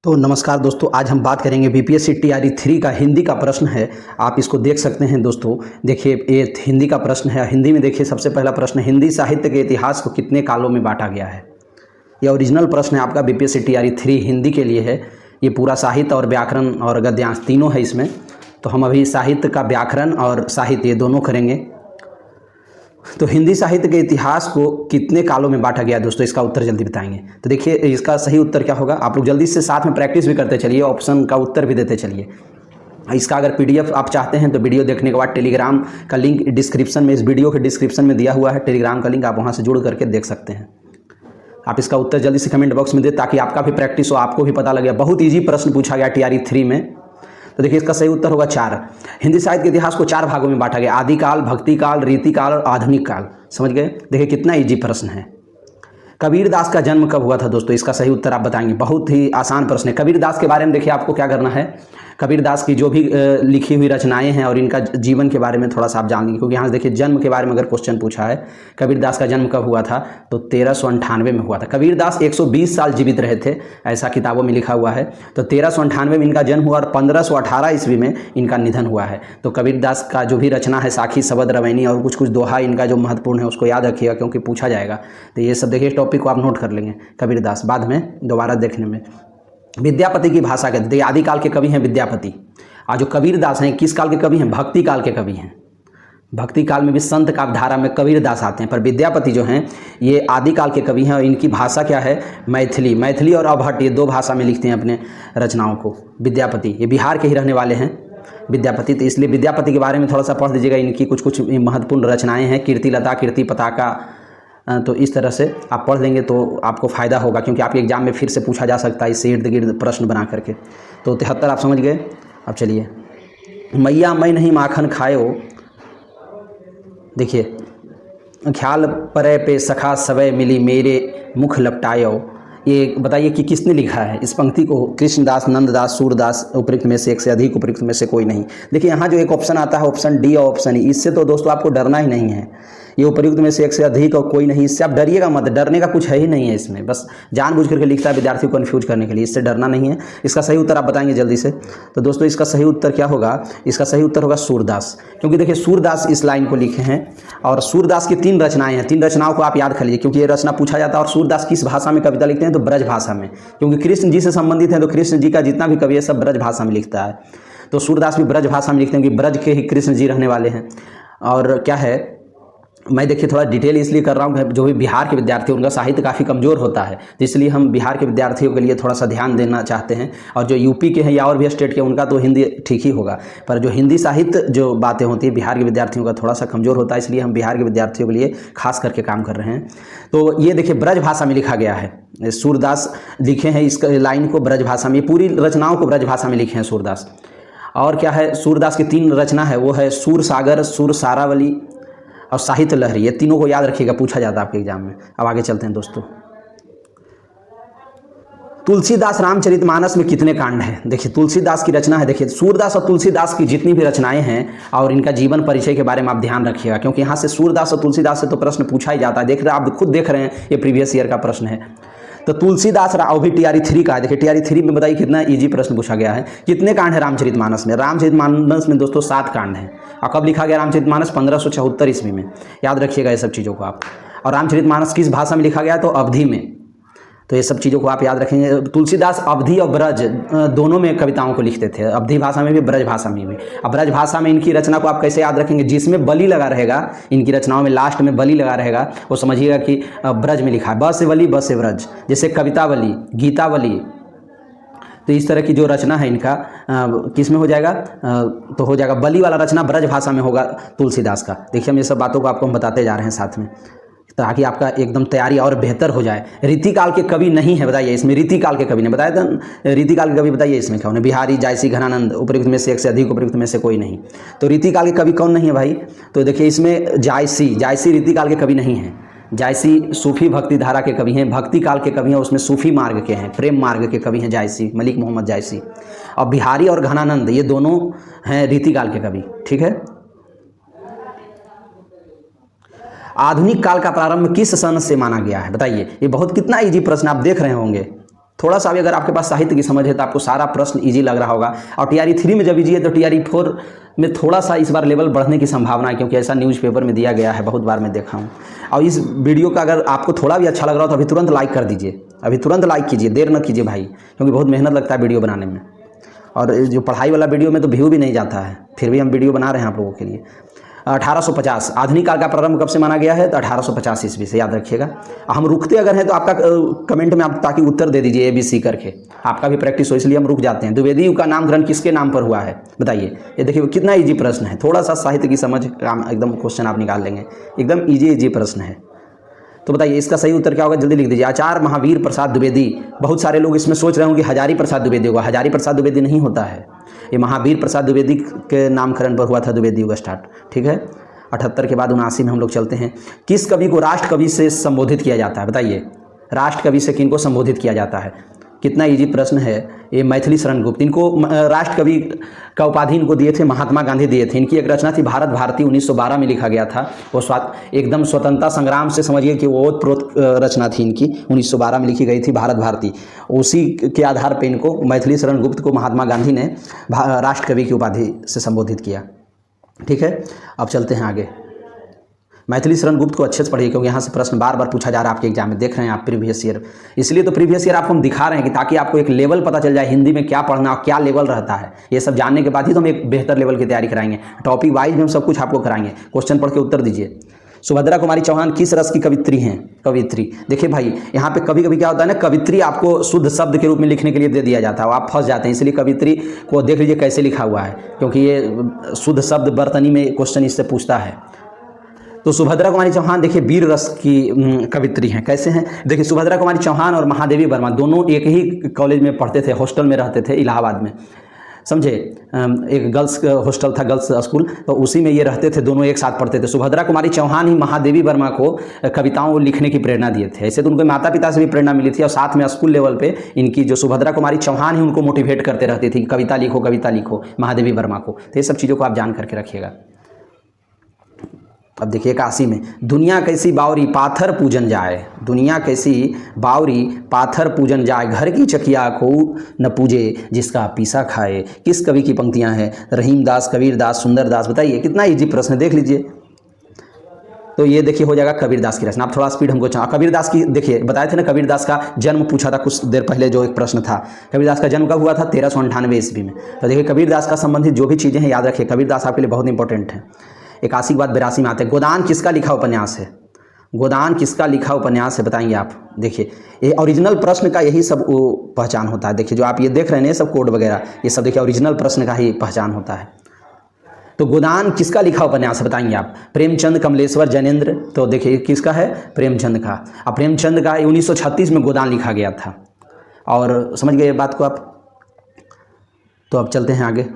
तो नमस्कार दोस्तों, आज हम बात करेंगे बीपीएससी टीआरई 3 का हिंदी का प्रश्न है। आप इसको देख सकते हैं दोस्तों। देखिए, ये हिंदी का प्रश्न है। हिंदी में देखिए, सबसे पहला प्रश्न, हिंदी साहित्य के इतिहास को कितने कालों में बांटा गया है। ये ओरिजिनल प्रश्न है आपका, बीपीएससी टीआरई 3 हिंदी के लिए है। ये पूरा साहित्य और व्याकरण और गद्यांश तीनों है इसमें। तो हम अभी साहित्य का व्याकरण और साहित्य ये दोनों करेंगे। तो हिंदी साहित्य के इतिहास को कितने कालों में बांटा गया दोस्तों, इसका उत्तर जल्दी बताएंगे। तो देखिए, इसका सही उत्तर क्या होगा, आप लोग जल्दी से साथ में प्रैक्टिस भी करते चलिए, ऑप्शन का उत्तर भी देते चलिए। इसका अगर पीडीएफ आप चाहते हैं तो वीडियो देखने के बाद टेलीग्राम का लिंक डिस्क्रिप्शन में, इस वीडियो के डिस्क्रिप्शन में दिया हुआ है टेलीग्राम का लिंक, आप वहाँ से जुड़ करके देख सकते हैं। आप इसका उत्तर जल्दी से कमेंट बॉक्स में दें ताकि आपका भी प्रैक्टिस हो, आपको भी पता लगे। बहुत ईजी प्रश्न पूछा गया टीआरई 3 में। तो देखिए, इसका सही उत्तर होगा 4। हिंदी साहित्य के इतिहास को 4 भागों में बांटा गया, आदिकाल, भक्तिकाल, रीतिकाल और आधुनिक काल। समझ गए। देखिए कितना इजी प्रश्न है। कबीरदास का जन्म कब हुआ था दोस्तों, इसका सही उत्तर आप बताएंगे। बहुत ही आसान प्रश्न है। कबीरदास के बारे में देखिए, आपको क्या करना है, कबीरदास की जो भी लिखी हुई रचनाएं हैं और इनका जीवन के बारे में थोड़ा सा आप जान लीजिए, क्योंकि यहाँ से देखिए जन्म के बारे में अगर क्वेश्चन पूछा है, कबीरदास का जन्म कब हुआ था, तो 1398 में हुआ था। कबीरदास 120 साल जीवित रहे थे, ऐसा किताबों में लिखा हुआ है। तो 1398 में इनका जन्म हुआ और 1518 ईस्वी में इनका निधन हुआ है। तो कबीरदास का जो भी रचना है, साखी, शबद, रवैनी और कुछ कुछ दोहा, इनका जो महत्वपूर्ण है उसको याद रखिएगा, क्योंकि पूछा जाएगा। तो ये सब देखिए, टॉपिक को आप नोट कर लेंगे, कबीरदास बाद में दोबारा देखने में। विद्यापति की भाषा कहते हैं, आदिकाल के कवि हैं विद्यापति। आज जो कबीरदास हैं किस काल के कवि हैं, भक्ति काल के कवि हैं। भक्ति काल में भी संत काव्य धारा में कबीरदास आते हैं, पर विद्यापति जो हैं ये आदिकाल के कवि हैं और इनकी भाषा क्या है, मैथिली। मैथिली और अवहट, ये 2 भाषा में लिखते हैं अपने रचनाओं को। विद्यापति ये बिहार के ही रहने वाले हैं विद्यापति, तो इसलिए विद्यापति के बारे में थोड़ा सा पढ़ दीजिएगा। इनकी कुछ कुछ महत्वपूर्ण रचनाएँ हैं, कीर्तिलता, कीर्ति पताका। तो इस तरह से आप पढ़ लेंगे तो आपको फ़ायदा होगा, क्योंकि आपके एग्जाम में फिर से पूछा जा सकता है इससे इर्द गिर्द प्रश्न बना करके। तो 73 आप समझ गए। अब चलिए, मैया मैं नहीं माखन खायो, देखिए, ख्याल परे पे सखा सवय मिली मेरे मुख लपटायो। ये बताइए कि किसने लिखा है इस पंक्ति को। कृष्णदास, नंददास, सूरदास, उपयुक्त में से एक से अधिक, उपयुक्त में से कोई नहीं। देखिए, यहाँ जो एक ऑप्शन आता है, ऑप्शन डी और ऑप्शन ई, इससे तो दोस्तों आपको डरना ही नहीं है। ये उपयुक्त में से एक से अधिक और कोई नहीं, इससे आप डरिएगा मत। डरने का कुछ है ही नहीं है इसमें, बस जानबूझ करके लिखता है विद्यार्थी को कन्फ्यूज करने के लिए, इससे डरना नहीं है। इसका सही उत्तर आप बताएंगे जल्दी से। तो दोस्तों, इसका सही उत्तर क्या होगा, इसका सही उत्तर होगा सूरदास। क्योंकि देखिए, सूरदास इस लाइन को लिखे हैं और सूरदास की 3 रचनाएं हैं। 3 रचनाओं को आप याद कर लीजिए, क्योंकि ये रचना पूछा जाता है। और सूरदास किस भाषा में कविता लिखते हैं, तो ब्रज भाषा में, क्योंकि कृष्ण जी से संबंधित है। तो कृष्ण जी का जितना भी कवि है सब ब्रज भाषा में लिखता है। तो सूरदास भी ब्रज भाषा में लिखते हैं, क्योंकि ब्रज के ही कृष्ण जी रहने वाले हैं। और क्या है, मैं देखिए थोड़ा डिटेल इसलिए कर रहा हूँ कि जो भी बिहार के विद्यार्थी उनका साहित्य काफ़ी कमज़ोर होता है, तो इसलिए हम बिहार के विद्यार्थियों के लिए थोड़ा सा ध्यान देना चाहते हैं। और जो यूपी के हैं या और भी स्टेट के, उनका तो हिंदी ठीक ही होगा, पर जो हिंदी साहित्य जो बातें होती है बिहार के विद्यार्थियों का थोड़ा सा कमज़ोर होता है, इसलिए हम बिहार के विद्यार्थियों के लिए खास करके काम कर रहे हैं। तो ये देखिए, ब्रज भाषा में लिखा गया है। सूरदास लिखे हैं इस लाइन को ब्रज भाषा में, पूरी रचनाओं को ब्रज भाषा में लिखे हैं सूरदास। और क्या है, सूरदास की 3 रचना है, वो है सूर सागर, सूर सारावली और साहित्य लहरी। ये तीनों को याद रखिएगा, पूछा जाता है आपके एग्जाम में। अब आगे चलते हैं दोस्तों। तुलसीदास रामचरितमानस में कितने कांड हैं। देखिए, तुलसीदास की रचना है। देखिए, सूरदास और तुलसीदास की जितनी भी रचनाएं हैं और इनका जीवन परिचय के बारे में आप ध्यान रखिएगा, क्योंकि यहाँ से सूरदास और तुलसीदास से तो प्रश्न पूछा ही जाता है। देख रहे आप खुद देख रहे हैं, ये प्रीवियस ईयर का प्रश्न है। तो तुलसीदास और भी टीआरई 3 का है। देखिए, टीआरई 3 में बताइए कितना इजी प्रश्न पूछा गया है। कितने कांड है रामचरितमानस में। रामचरितमानस में दोस्तों 7 कांड हैं। और कब लिखा गया रामचरितमानस, 1574 ईस्वी में। याद रखिएगा ये सब चीज़ों को आप। और रामचरितमानस किस भाषा में लिखा गया, तो अवधी में। तो ये सब चीज़ों को आप याद रखेंगे। तुलसीदास अवधी और ब्रज दोनों में कविताओं को लिखते थे, अवधी भाषा में भी, ब्रज भाषा में भी। अब ब्रज भाषा में इनकी रचना को आप कैसे याद रखेंगे, जिसमें बलि लगा रहेगा, इनकी रचनाओं में लास्ट में बलि लगा रहेगा, वो समझिएगा कि ब्रज में लिखा है। ब से बलि, ब से ब्रज, जैसे कवितावली, गीतावली। तो इस तरह की जो रचना है इनका किस में हो जाएगा, तो हो जाएगा बलि वाला रचना ब्रज भाषा में होगा तुलसीदास का। देखिए, हम ये सब बातों को आपको हम बताते जा रहे हैं साथ में, ताकि आपका एकदम तैयारी और बेहतर हो जाए। रीतिकाल के कवि नहीं है, बताइए इसमें रीतिकाल के कवि ने बताया था। रीतिकाल के कवि बताइए इसमें क्या होने, बिहारी, जायसी, घनानंद, उपयुक्त में से एक से अधिक, उपयुक्त में से कोई नहीं। तो रीतिकाल के कवि कौन नहीं है भाई, तो देखिए इसमें जायसी रीतिकाल के कवि नहीं है। जायसी सूफी भक्ति धारा के कवि हैं, भक्ति काल के कवि हैं, उसमें सूफी मार्ग के हैं, प्रेम मार्ग के कवि हैं जायसी, मलिक मोहम्मद जायसी। और बिहारी और घनानंद ये दोनों हैं रीतिकाल के कवि। ठीक है। आधुनिक काल का प्रारंभ किस सन से माना गया है, बताइए। ये बहुत कितना इजी प्रश्न आप देख रहे होंगे। थोड़ा सा भी अगर आपके पास साहित्य की समझ है तो आपको सारा प्रश्न इजी लग रहा होगा। और टीआरई 3 में जब लीजिए तो टीआरई 4 में थोड़ा सा इस बार लेवल बढ़ने की संभावना है, क्योंकि ऐसा न्यूज़पेपर में दिया गया है, बहुत बार मैं देखा हूँ। और इस वीडियो का अगर आपको थोड़ा भी अच्छा लग रहा हो तो अभी तुरंत लाइक कर दीजिए, अभी तुरंत लाइक कीजिए, देर न कीजिए भाई, क्योंकि बहुत मेहनत लगता है वीडियो बनाने में। और जो पढ़ाई वाला वीडियो में तो व्यू भी नहीं जाता है, फिर भी हम वीडियो बना रहे हैं आप लोगों के लिए। 1850 आधुनिक काल का प्रारंभ कब से माना गया है? तो 1850 ईस्वी से, याद रखिएगा। हम रुकते अगर हैं तो आपका कमेंट में आप ताकि उत्तर दे दीजिए ABC करके, आपका भी प्रैक्टिस हो, इसलिए हम रुक जाते हैं। द्विवेदी युग का नामकरण किसके नाम पर हुआ है बताइए? ये देखिए कितना ईजी प्रश्न है, थोड़ा सा साहित्य की समझ एकदम क्वेश्चन आप निकाल लेंगे, एकदम ईजी प्रश्न है। तो बताइए इसका सही उत्तर क्या होगा, जल्दी लिख दीजिए। आचार्य महावीर प्रसाद द्विवेदी। बहुत सारे लोग इसमें सोच रहे होंगे हजारी प्रसाद द्विवेदी होगा, हजारी प्रसाद द्विवेदी नहीं होता है, ये महावीर प्रसाद द्विवेदी के नामकरण पर हुआ था द्विवेदी युग स्टार्ट, ठीक है। 78 के बाद 79 में हम लोग चलते हैं। किस कवि को राष्ट्र कवि से संबोधित किया जाता है बताइए? राष्ट्र कवि से किनको संबोधित किया जाता है? कितना इजी प्रश्न है ये। मैथिली शरण गुप्त, इनको राष्ट्र कवि का उपाधि इनको दिए थे महात्मा गांधी दिए थे। इनकी एक रचना थी भारत भारती, 1912 में लिखा गया था। वो एकदम स्वतंत्रता संग्राम से समझिए कि वो ओतप्रोत रचना थी इनकी, 1912 में लिखी गई थी भारत भारती। उसी के आधार पर इनको मैथिली शरण गुप्त को महात्मा गांधी ने राष्ट्र कवि की उपाधि से संबोधित किया, ठीक है। अब चलते हैं आगे। मैथिली शरण गुप्त को अच्छे से पढ़िए, क्योंकि यहाँ से प्रश्न बार बार पूछा जा रहा है आपके एग्जाम में, देख रहे हैं आप प्रीवियस ईयर, इसलिए तो प्रीवियस ईयर आपको हम दिखा रहे हैं कि ताकि आपको एक लेवल पता चल जाए हिंदी में क्या पढ़ना और क्या लेवल रहता है। ये सब जानने के बाद ही तो हम एक बेहतर लेवल की तैयारी कराएंगे, टॉपिक वाइज में हम सब कुछ आपको कराएंगे। क्वेश्चन पढ़ के उत्तर दीजिए। सुभद्रा कुमारी चौहान किस रस की कवित्री हैं? कवित्री, देखिए भाई यहाँ पे कभी कभी क्या होता है ना, कवित्री आपको शुद्ध शब्द के रूप में लिखने के लिए दे दिया जाता है, आप फंस जाते हैं। इसलिए कवित्री को देख लीजिए कैसे लिखा हुआ है, क्योंकि ये शुद्ध शब्द बर्तनी में क्वेश्चन इससे पूछता है। तो सुभद्रा कुमारी चौहान देखिए वीर रस की कवित्री हैं। कैसे हैं? देखिए सुभद्रा कुमारी चौहान और महादेवी वर्मा दोनों एक ही कॉलेज में पढ़ते थे, हॉस्टल में रहते थे इलाहाबाद में, समझे। एक गर्ल्स हॉस्टल था, गर्ल्स स्कूल, तो उसी में ये रहते थे, दोनों एक साथ पढ़ते थे। सुभद्रा कुमारी चौहान ही महादेवी वर्मा को कविताओं लिखने की प्रेरणा दिए थे। ऐसे तो उनको माता पिता से भी प्रेरणा मिली थी, और साथ में स्कूल लेवल पे इनकी जो सुभद्रा कुमारी चौहान ही उनको मोटिवेट करते रहती थी, कविता लिखो महादेवी वर्मा को। तो ये सब चीज़ों को आप जान करके रखिएगा। अब देखिए 81 में, दुनिया कैसी बावरी पाथर पूजन जाए, दुनिया कैसी बावरी पाथर पूजन जाए, घर की चकिया को न पूजे जिसका पीसा खाए। किस कवि की पंक्तियां हैं? रहीम दास, कबीर दास, सुंदर दास। बताइए कितना इजी प्रश्न है, देख लीजिए। तो ये देखिए हो जाएगा कबीर दास की रचना। आप थोड़ा स्पीड हमको कबीर दास की देखिए, बताए थे ना कबीर दास का जन्म पूछा था कुछ देर पहले, जो एक प्रश्न था। कबीर दास का जन्म कब हुआ था? 1398 ईस्वी में। तो देखिए कबीर दास का संबंधित जो भी चीज़ें हैं याद रखिए, कबीर दास आपके लिए बहुत इंपॉर्टेंट है। 81 के बाद 82 में आते हैं। गोदान किसका लिखा उपन्यास है? गोदान किसका लिखा उपन्यास है बताएंगे आप? देखिए ये ओरिजिनल प्रश्न का यही सब पहचान होता है। देखिए जो आप ये देख रहे हैं ये सब कोड वगैरह, ये सब देखिए ओरिजिनल प्रश्न का ही पहचान होता है। तो गोदान किसका लिखा उपन्यास है बताएंगे आप? प्रेमचंद, कमलेश्वर, जैनेन्द्र। तो देखिए किसका है? प्रेमचंद का। अब प्रेमचंद का 1936 में गोदान लिखा गया था, और समझ गए बात को आप? तो अब चलते हैं आगे।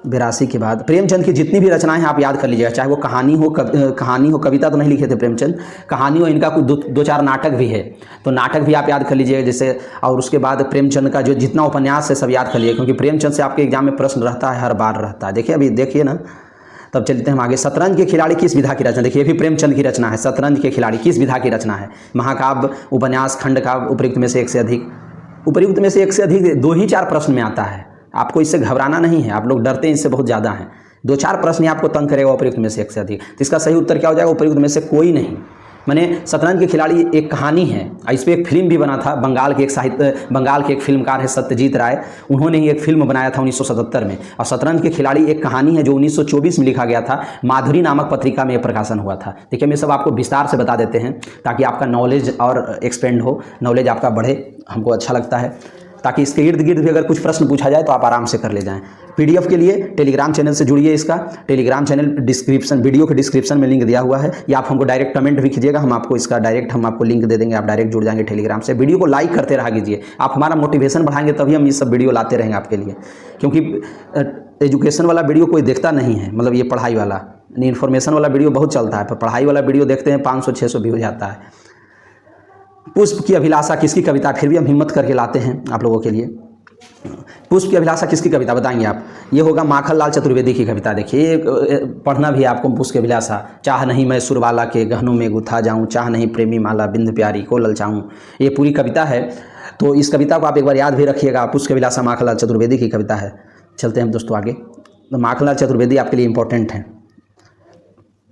82 के बाद प्रेमचंद की जितनी भी रचनाएं हैं आप याद कर लीजिएगा, चाहे वो कहानी हो, कविता तो नहीं लिखे थे प्रेमचंद, कहानी हो, इनका कुछ दो चार नाटक भी है, तो नाटक भी आप याद कर लीजिएगा जैसे। और उसके बाद प्रेमचंद का जो जितना उपन्यास है सब याद कर लीजिए, क्योंकि प्रेमचंद से आपके एग्जाम में प्रश्न रहता है, हर बार रहता है। देखिए अभी देखिए ना। तब चलते हैं हम आगे। शतरंज के खिलाड़ी किस विधा की रचना? देखिए ये भी प्रेमचंद की रचना है। शतरंज के खिलाड़ी किस विधा की रचना है? महाकाव्य, उपन्यास, खंडकाव्य, उपयुक्त में से एक से अधिक। उपयुक्त में से एक से अधिक 2 ही 4 प्रश्न में आता है, आपको इससे घबराना नहीं है। आप लोग डरते हैं इससे बहुत ज़्यादा हैं। 2-4 प्रश्न ही आपको तंग करेगा उपयुक्त में से एक से अधिक। तो इसका सही उत्तर क्या हो जाएगा? उपयुक्त में से कोई नहीं। मैंने शतरंज के खिलाड़ी एक कहानी है, इस पर एक फिल्म भी बना था। बंगाल के एक फिल्मकार है सत्यजीत राय, उन्होंने ही एक फिल्म बनाया था 1977 में। और शतरंज के खिलाड़ी एक कहानी है जो 1924 में लिखा गया था, माधुरी नामक पत्रिका में प्रकाशन हुआ था। देखिए हम ये सब आपको विस्तार से बता देते हैं ताकि आपका नॉलेज और एक्सपेंड हो, नॉलेज आपका बढ़े, हमको अच्छा लगता है, ताकि इसके इर्द गिर्द भी अगर कुछ प्रश्न पूछा जाए तो आप आराम से कर ले जाएं। पीडीएफ के लिए टेलीग्राम चैनल से जुड़िए। इसका टेलीग्राम चैनल वीडियो के डिस्क्रिप्शन में लिंक दिया हुआ है, या आप हमको डायरेक्ट कमेंट भी कीजिएगा, हम आपको लिंक दे देंगे, आप डायरेक्ट जुड़ जाएंगे टेलीग्राम से। वीडियो को लाइक करते रहा कीजिए, आप हमारा मोटिवेशन बढ़ाएंगे तभी हम ये सब वीडियो लाते रहेंगे आपके लिए, क्योंकि एजुकेशन वाला वीडियो कोई देखता नहीं है, मतलब ये पढ़ाई वाला, इन्फॉर्मेशन वाला वीडियो बहुत चलता है, पर पढ़ाई वाला वीडियो देखते हैं 500-600 व्यू जाता है। पुष्प की अभिलाषा किसकी कविता? फिर भी हम हिम्मत करके लाते हैं आप लोगों के लिए। पुष्प की अभिलाषा किसकी कविता बताएंगे आप? ये होगा माखनलाल चतुर्वेदी की कविता। देखिए पढ़ना भी है आपको। पुष्प की अभिलाषा, चाह नहीं मैं सुरबाला के गहनों में गुथा जाऊं, चाह नहीं प्रेमी माला बिंद प्यारी को ललचाऊं। ये पूरी कविता है तो इस कविता को आप एक बार याद भी रखिएगा। पुष्पविलासा माखनलाल चतुर्वेदी की कविता है। चलते हैं दोस्तों आगे। तो माखनलाल चतुर्वेदी आपके लिए इंपॉर्टेंट है।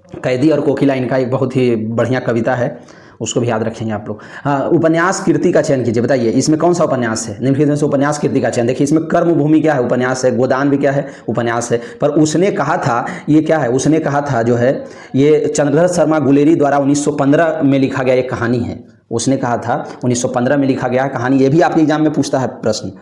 कैदी और कोकिला इनका एक बहुत ही बढ़िया कविता है, उसको भी याद रखेंगे आप लोग। हाँ, उपन्यास कृति का चयन कीजिए। बताइए इसमें कौन सा उपन्यास है? निम्नलिखित में से उपन्यास कृति का चयन। देखिए इसमें कर्मभूमि क्या है? उपन्यास है। गोदान भी क्या है? उपन्यास है। पर उसने कहा था, ये क्या है? उसने कहा था जो है ये चंद्रधर शर्मा गुलेरी द्वारा 1915 में लिखा गया एक कहानी है। उसने कहा था 1915 में लिखा गया है कहानी। ये भी आपके एग्जाम में पूछता है प्रश्न।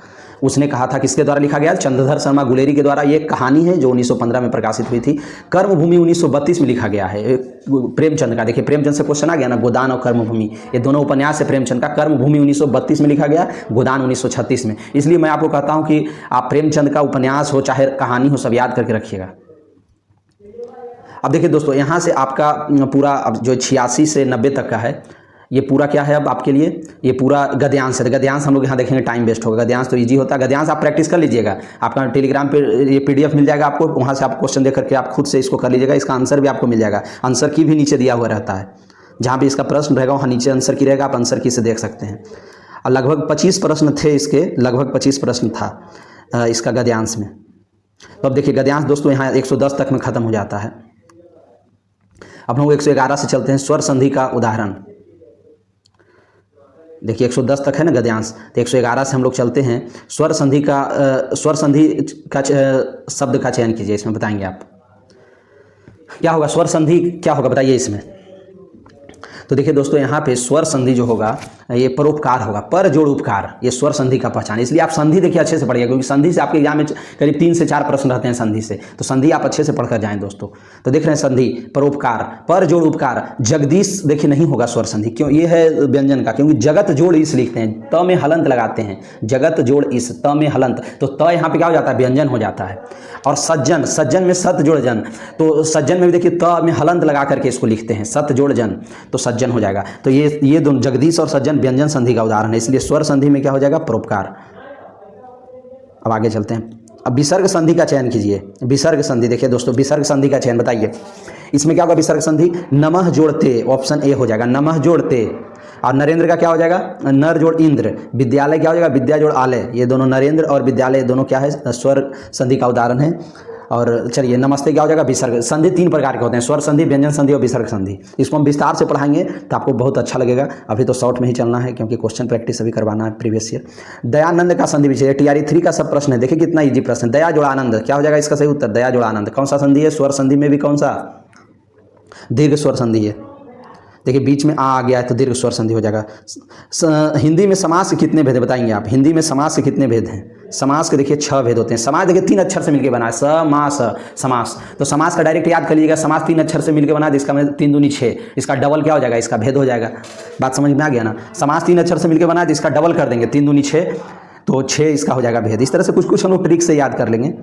उसने कहा था किसके द्वारा लिखा गया? चंद्रधर शर्मा गुलेरी के द्वारा। ये कहानी है जो 1915 में प्रकाशित हुई थी। कर्मभूमि 1932 में लिखा गया है प्रेमचंद का। देखिए प्रेमचंद से क्वेश्चन आ गया ना, गोदान और कर्मभूमि, ये दोनों उपन्यास है प्रेमचंद का। कर्मभूमि 1932 में लिखा गया, गोदान 1936 में। इसलिए मैं आपको कहता हूँ कि आप प्रेमचंद का उपन्यास हो चाहे कहानी हो, सब याद करके रखिएगा। अब देखिए दोस्तों, यहाँ से आपका पूरा अब जो 86 से 90 तक का है, ये पूरा क्या है अब आपके लिए? ये पूरा गद्यांश है। गद्यांश हम लोग यहाँ देखेंगे, टाइम वेस्ट होगा। गद्यांश तो इजी होता है। गद्यांश आप प्रैक्टिस कर लीजिएगा। आपका टेलीग्राम पे ये PDF मिल जाएगा आपको, वहाँ से आप क्वेश्चन देख करके आप खुद से इसको कर लीजिएगा। इसका आंसर भी आपको मिल जाएगा। आंसर की भी नीचे दिया हुआ रहता है, जहाँ भी इसका प्रश्न रहेगा वहाँ नीचे आंसर की रहेगा, आप आंसर की से देख सकते हैं। और लगभग 25 प्रश्न थे इसके, लगभग 25 प्रश्न था इसका गद्यांश में। तो अब देखिए गद्यांश दोस्तों यहाँ 110 तक में ख़त्म हो जाता है। अब हम लोग 111 से चलते हैं। स्वर संधि का उदाहरण। देखिए 110 तक है ना गद्यांश, तो 111 से हम लोग चलते हैं। स्वर संधि का शब्द का चयन कीजिए। इसमें बताएंगे आप क्या होगा, स्वर संधि क्या होगा बताइए इसमें। तो देखिए दोस्तों यहाँ पे स्वर संधि जो होगा ये परोपकार होगा, पर जोड़ उपकार, ये स्वर संधि का पहचान। इसलिए आप संधि देखिए अच्छे से पढ़िएगा, क्योंकि संधि से आपके एग्जाम में करीब 3 से 4 प्रश्न रहते हैं संधि से। तो संधि आप अच्छे से पढ़कर जाएं दोस्तों। तो देख रहे हैं संधि, परोपकार, पर जोड़ उपकार। जगदीश देखिए नहीं होगा स्वर संधि, क्यों? ये है व्यंजन का, क्योंकि जगत जोड़ इस लिखते हैं, त में हलंत लगाते हैं। जगत जोड़ इस, त में हलंत, तो त यहाँ पे क्या हो जाता है? व्यंजन हो जाता है। और सज्जन, सज्जन में सत जोड़ जन, तो सज्जन में भी देखिए त में हलंत लगा करके इसको लिखते हैं, सत जोड़ जन, तो सज्जन हो जाएगा। तो ये दोनों जगदीश और सज्जन व्यंजन संधि का उदाहरण है। इसलिए स्वर संधि में क्या हो जाएगा? परोपकार। अब आगे चलते हैं। अब विसर्ग संधि का चयन कीजिए। विसर्ग संधि देखिए दोस्तों, विसर्ग संधि का चयन बताइए। इसमें क्या होगा? विसर्ग संधि नमः जोड़ते, ऑप्शन ए हो जाएगा, नमः जोड़ते। और नरेंद्र का क्या हो जाएगा? नर जोड़ इंद्र। विद्यालय क्या हो जाएगा? विद्या जोड़ आलय। ये दोनों नरेंद्र और विद्यालय दोनों क्या है? स्वर संधि का उदाहरण है। और चलिए नमस्ते क्या हो जाएगा? विसर्ग संधि। 3 प्रकार के होते हैं, स्वर संधि, व्यंजन संधि और विसर्ग संधि। इसको हम विस्तार से पढ़ाएंगे तो आपको बहुत अच्छा लगेगा। अभी तो शॉर्ट में ही चलना है, क्योंकि क्वेश्चन प्रैक्टिस अभी करवाना है प्रीवियस ईयर। दयानंद का संधि विषय, TRE 3 का सब प्रश्न है। देखिए कितना ईजी प्रश्न है। दया जोड़ा आनंद क्या हो जाएगा? इसका सही उत्तर दया जोड़ा आनंद। कौन सा संधि है? स्वर संधि में भी कौन सा? दीर्घ स्वर संधि है। देखिए बीच में आ गया है तो दीर्घ स्वर संधि हो जाएगा। हिंदी में समास के कितने भेद है बताएंगे आप? हिंदी में समास के कितने भेद हैं? समास के देखिए 6 भेद होते हैं। समास देखिए 3 अक्षर से मिलकर बना है, समास, समास। तो समास का डायरेक्ट याद कर लीजिएगा। समास 3 अक्षर से मिलकर बना है, इसका मतलब 3 दूनी 6। इसका डबल क्या हो जाएगा? इसका भेद हो जाएगा। बात समझ में आ गया ना? समास 3 अक्षर से मिलकर बना है, तो इसका डबल कर देंगे, 3 दूनी 6, तो 6 इसका हो जाएगा भेद। इस तरह से कुछ हम लोग ट्रिक से याद कर लेंगे।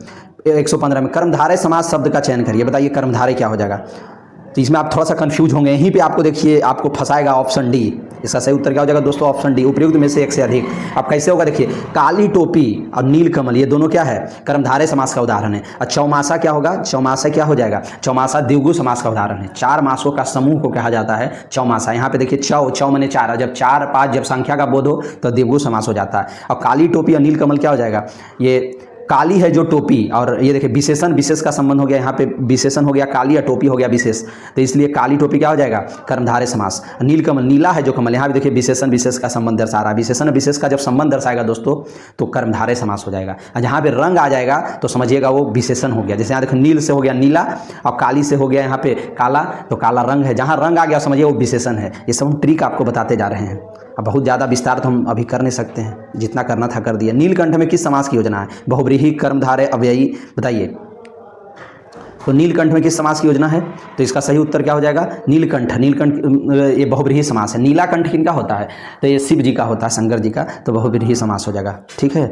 115 में कर्मधारय समास शब्द का चयन करिए। बताइए कर्मधारय क्या हो जाएगा? तो इसमें आप थोड़ा सा कंफ्यूज होंगे, यहीं पे आपको देखिए आपको फंसाएगा ऑप्शन डी। इसका सही उत्तर क्या हो जाएगा दोस्तों? ऑप्शन डी, उपयुक्त में से एक से अधिक। अब कैसे होगा देखिए, काली टोपी और नीलकमल ये दोनों क्या है? कर्मधारय समास का उदाहरण है। और चौमासा क्या होगा? चौमासा क्या हो जाएगा? चौमासा द्विगु समास का उदाहरण है। 4 मासों का समूह को कहा जाता है चौमासा। यहाँ पे देखिए चौ माने 4, जब 4 5 जब संख्या का बोध हो तो द्विगु समास हो जाता है। और काली टोपी और नीलकमल क्या हो जाएगा? ये काली है जो टोपी, और ये देखिए विशेषण विशेष का संबंध हो गया, यहाँ पे विशेषण हो गया काली, या टोपी हो गया विशेष, तो इसलिए काली टोपी क्या हो जाएगा? कर्मधारय समास। नीलकमल, नीला है जो कमल, यहाँ भी देखिए विशेषण विशेष का संबंध दर्शा रहा है। विशेषण विशेष का जब संबंध दर्शाएगा दोस्तों तो कर्मधारय समास हो जाएगा। और जहाँ पे रंग आ जाएगा तो समझिएगा वो विशेषण हो गया। जैसे यहाँ देखो नील से हो गया नीला, और काली से हो गया यहाँ पे काला, तो काला रंग है। जहाँ रंग आ गया समझिए वो विशेषण है। ये सब हम ट्रिक आपको बताते जा रहे हैं। अब बहुत ज़्यादा विस्तार तो हम अभी कर नहीं सकते हैं, जितना करना था कर दिया। नीलकंठ में किस समास की योजना है? बहुव्रीहि, कर्मधारय, अव्ययी, बताइए। तो नीलकंठ में किस समास की योजना है? तो इसका सही उत्तर क्या हो जाएगा? नीलकंठ। नीलकंठ ये बहुव्रीहि समास है। नीलाकंठ किनका होता है? तो ये शिव जी का होता है, शंकर जी का, तो बहुव्रीहि समास हो जाएगा। ठीक है,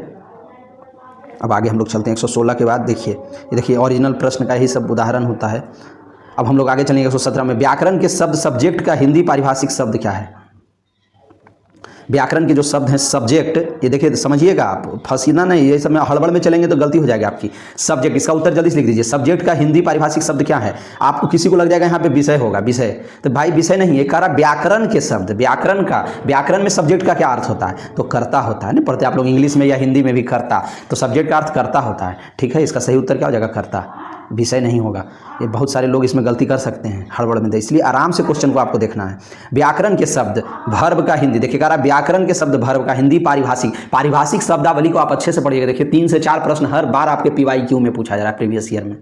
अब आगे हम लोग चलते हैं। 116 के बाद देखिए, ये देखिए ओरिजिनल प्रश्न का ही सब उदाहरण होता है। अब हम लोग आगे चलेंगे 117 में। व्याकरण के शब्द सब्जेक्ट का हिंदी पारिभाषिक शब्द क्या है? व्याकरण के जो शब्द हैं सब्जेक्ट, ये देखिए समझिएगा आप, फंसीना नहीं, ये सब में हड़बड़ में चलेंगे तो गलती हो जाएगी आपकी। सब्जेक्ट, इसका उत्तर जल्दी से लिख दीजिए। सब्जेक्ट का हिंदी पारिभाषिक शब्द क्या है? आपको किसी को लग जाएगा यहाँ पे विषय होगा, विषय, तो भाई विषय नहीं है, कह रहा व्याकरण के शब्द, व्याकरण में सब्जेक्ट का क्या अर्थ होता है? तो कर्ता होता है ना, पढ़ते आप लोग इंग्लिश में या हिंदी में भी कर्ता, तो सब्जेक्ट का अर्थ कर्ता होता है, ठीक है। इसका सही उत्तर क्या हो जाएगा? कर्ता, विषय नहीं होगा। ये बहुत सारे लोग इसमें गलती कर सकते हैं हड़बड़ में, इसलिए आराम से क्वेश्चन को आपको देखना है। व्याकरण के शब्द वर्ब का हिंदी, देखिए कह रहा व्याकरण के शब्द वर्ब का हिंदी पारिभाषिक शब्दावली को आप अच्छे से पढ़िएगा। देखिए 3 से 4 प्रश्न हर बार आपके PYQ में पूछा जा रहा है प्रीवियस ईयर में।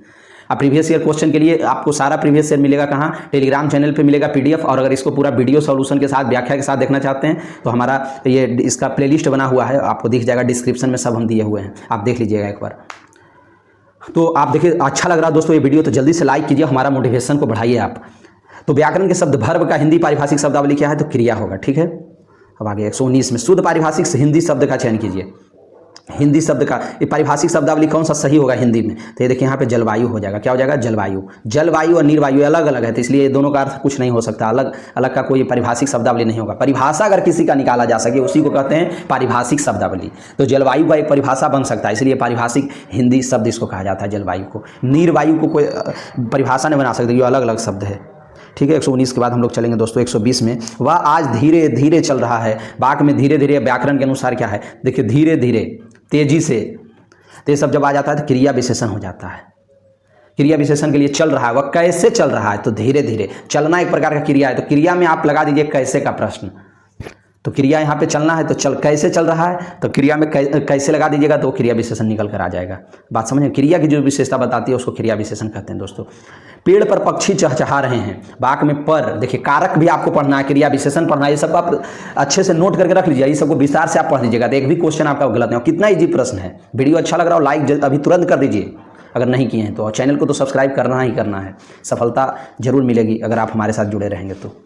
अब प्रीवियस ईयर क्वेश्चन के लिए आपको सारा प्रीवियस ईयर मिलेगा कहाँ? टेलीग्राम चैनल पे मिलेगा PDF, और अगर इसको पूरा वीडियो सॉल्यूशन के साथ व्याख्या के साथ देखना चाहते हैं तो हमारा ये इसका प्लेलिस्ट बना हुआ है, आपको दिख जाएगा डिस्क्रिप्शन में, सब हम दिए हुए हैं, आप देख लीजिएगा एक बार। तो आप देखिए अच्छा लग रहा है दोस्तों ये वीडियो तो जल्दी से लाइक कीजिए, हमारा मोटिवेशन को बढ़ाइए आप। तो व्याकरण के शब्द वर्ब का हिंदी पारिभाषिक शब्दावली क्या है? तो क्रिया होगा, ठीक है। अब आगे 119 में शुद्ध पारिभाषिक हिंदी शब्द का चयन कीजिए। हिंदी शब्द का ये पारिभाषिक शब्दावली कौन सा सही होगा हिंदी में? तो ये देखिए यहाँ पे जलवायु हो जाएगा। क्या हो जाएगा? जलवायु। जलवायु और निर्वायु अलग अलग है, तो इसलिए ये दोनों का अर्थ कुछ नहीं हो सकता, अलग अलग का कोई पारिभाषिक शब्दावली नहीं होगा। परिभाषा अगर किसी का निकाला जा सके उसी को कहते हैं पारिभाषिक शब्दावली। तो जलवायु का एक परिभाषा बन सकता है, इसलिए पारिभाषिक हिंदी शब्द इसको कहा जाता है जलवायु को। निर्वायु को कोई परिभाषा नहीं बना सकते, ये अलग अलग शब्द है, ठीक है। 119 के बाद हम लोग चलेंगे दोस्तों 120 में। वह आज धीरे धीरे चल रहा है। वाक्य में धीरे धीरे व्याकरण के अनुसार क्या है? देखिए धीरे धीरे, तेजी से, तो ये सब जब आ जाता है तो क्रिया विशेषण हो जाता है। क्रिया विशेषण के लिए चल रहा है, वह कैसे चल रहा है? तो धीरे धीरे, चलना एक प्रकार का क्रिया है, तो क्रिया में आप लगा दीजिए कैसे का प्रश्न। तो क्रिया यहाँ पे चलना है तो कैसे चल रहा है, तो क्रिया में कैसे लगा दीजिएगा तो क्रिया विशेषण निकल कर आ जाएगा। बात समझे? क्रिया की जो विशेषता बताती है उसको क्रिया विशेषण कहते हैं दोस्तों। पेड़ पर पक्षी चहचहा रहे हैं। वाक्य में पर, देखिए कारक भी आपको पढ़ना है, क्रिया विशेषण पढ़ना है, ये सब आप अच्छे से नोट करके रख लीजिए, ये सबको विस्तार से आप पढ़ लीजिएगा, तो एक भी क्वेश्चन आपका गलत नहीं हो। कितना ईजी प्रश्न है। वीडियो अच्छा लग रहा हो लाइक अभी तुरंत कर दीजिए अगर नहीं किए हैं तो, और चैनल को तो सब्सक्राइब करना ही करना है, सफलता जरूर मिलेगी अगर आप हमारे साथ जुड़े रहेंगे तो।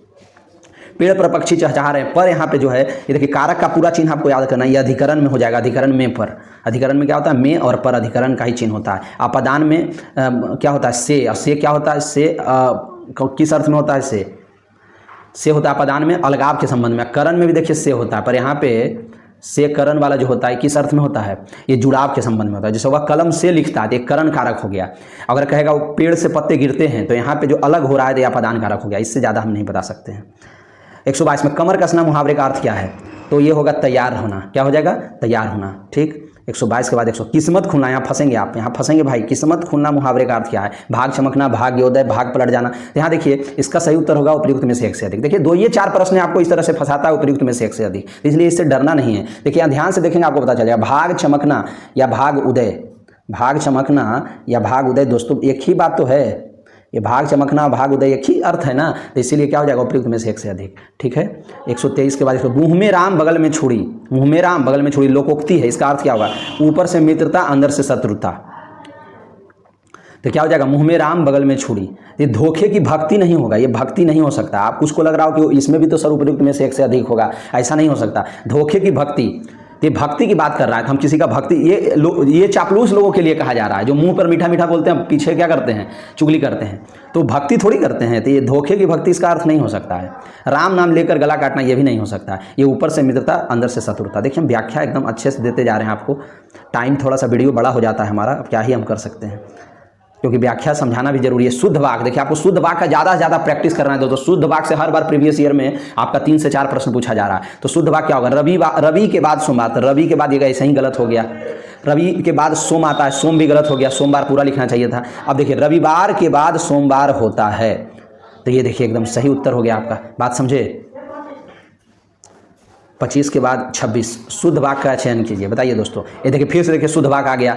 पेड़ पर पक्षी चहचहा रहे हैं, पर यहाँ पे जो है ये देखिए कारक का पूरा चिन्ह आपको याद करना है, ये अधिकरण में हो जाएगा, अधिकरण में पर। अधिकरण में क्या होता है? में और पर अधिकरण का ही चिन्ह होता है। अपदान में क्या होता है? से, और से क्या होता है? से किस अर्थ में होता है? से होता है अपदान में अलगाव के संबंध में। करण में भी देखिए से होता है, पर यहाँ पे से करण वाला जो होता है किस अर्थ में होता है? ये जुड़ाव के संबंध में होता है। जैसे वह कलम से लिखता है तो एक करण कारक हो गया। अगर कहेगा वो पेड़ से पत्ते गिरते हैं तो यहाँ पे जो अलग हो रहा है तो यह अपदान कारक हो गया। इससे ज़्यादा हम नहीं बता सकते हैं। 122 में कमर कसना मुहावरे का अर्थ क्या है? तो ये होगा तैयार होना। क्या हो जाएगा? तैयार होना, ठीक। 122 के बाद 100 किस्मत खुलना, यहाँ फंसेंगे आप, यहाँ फंसेंगे भाई। किस्मत खुलना मुहावरे का अर्थ क्या है? भाग चमकना, भाग्योदय, भाग पलट जाना। यहाँ देखिए इसका सही उत्तर होगा उपयुक्त में से 1 से अधिक। देखिए ये 4 प्रश्न आपको इस तरह से फंसाता है, उपयुक्त में से 1 से अधिक, इसलिए इससे डरना नहीं है। देखिए यहाँ ध्यान से देखेंगे आपको पता चलेगा। भाग चमकना या भाग उदय, भाग चमकना या भाग उदय दोस्तों एक ही बात तो है। ये भाग चमकना भाग उदय एक ही अर्थ है ना, तो इसीलिए क्या हो जाएगा? उपयुक्त में से 1 से अधिक, ठीक है। 123 के बाद मुंह में राम बगल में छुरी, मुंह में राम बगल में छुरी लोकोक्ति है, इसका अर्थ क्या होगा? ऊपर से मित्रता अंदर से शत्रुता। तो क्या हो जाएगा? मुंह में राम बगल में छुरी। ये धोखे की भक्ति नहीं होगा, ये भक्ति नहीं हो सकता। आप कुछ को लग रहा हो कि इसमें भी तो सर उपयुक्त में से 1 से अधिक होगा, ऐसा नहीं हो सकता। धोखे की भक्ति, ये भक्ति की बात कर रहा है, हम किसी का भक्ति, ये चापलूस लोगों के लिए कहा जा रहा है जो मुंह पर मीठा मीठा बोलते हैं, पीछे क्या करते हैं? चुगली करते हैं, तो भक्ति थोड़ी करते हैं। तो ये धोखे की भक्ति इसका अर्थ नहीं हो सकता है। राम नाम लेकर गला काटना ये भी नहीं हो सकता है। ये ऊपर से मित्रता अंदर से शत्रुता। देखिए हम व्याख्या एकदम अच्छे से देते जा रहे हैं आपको, टाइम थोड़ा सा वीडियो बड़ा हो जाता है हमारा, अब क्या ही हम कर सकते हैं, क्योंकि व्याख्या समझाना भी जरूरी है। शुद्ध वाक्य, देखिए आपको शुद्ध वाक्य का ज़्यादा से ज़्यादा प्रैक्टिस करना है दोस्तों। शुद्ध वाक्य से हर बार प्रीवियस ईयर में आपका 3 से 4 प्रश्न पूछा जा रहा है। तो शुद्ध वाक्य क्या होगा? रवि के बाद सोमवार, तो रवि के बाद ये ऐसे ही गलत हो गया। रवि के बाद सोम आता है, सोम भी गलत हो गया, सोमवार पूरा लिखना चाहिए था। अब देखिए रविवार के बाद सोमवार होता है, तो ये देखिए एकदम सही उत्तर हो गया आपका। बात समझे? 25 के बाद 26 शुद्ध वाक्य का चयन कीजिए। बताइए दोस्तों, ये देखिए फिर से देखिए शुद्ध वाक्य आ गया।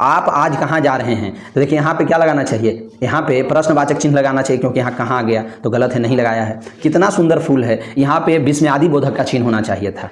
आप आज कहाँ जा रहे हैं? तो देखिए यहाँ पे क्या लगाना चाहिए? यहाँ पे प्रश्नवाचक चिन्ह लगाना चाहिए, क्योंकि यहाँ कहाँ आ गया तो गलत है, नहीं लगाया है। कितना सुंदर फूल है, यहाँ पे विस्मयादि बोधक का चिन्ह होना चाहिए था।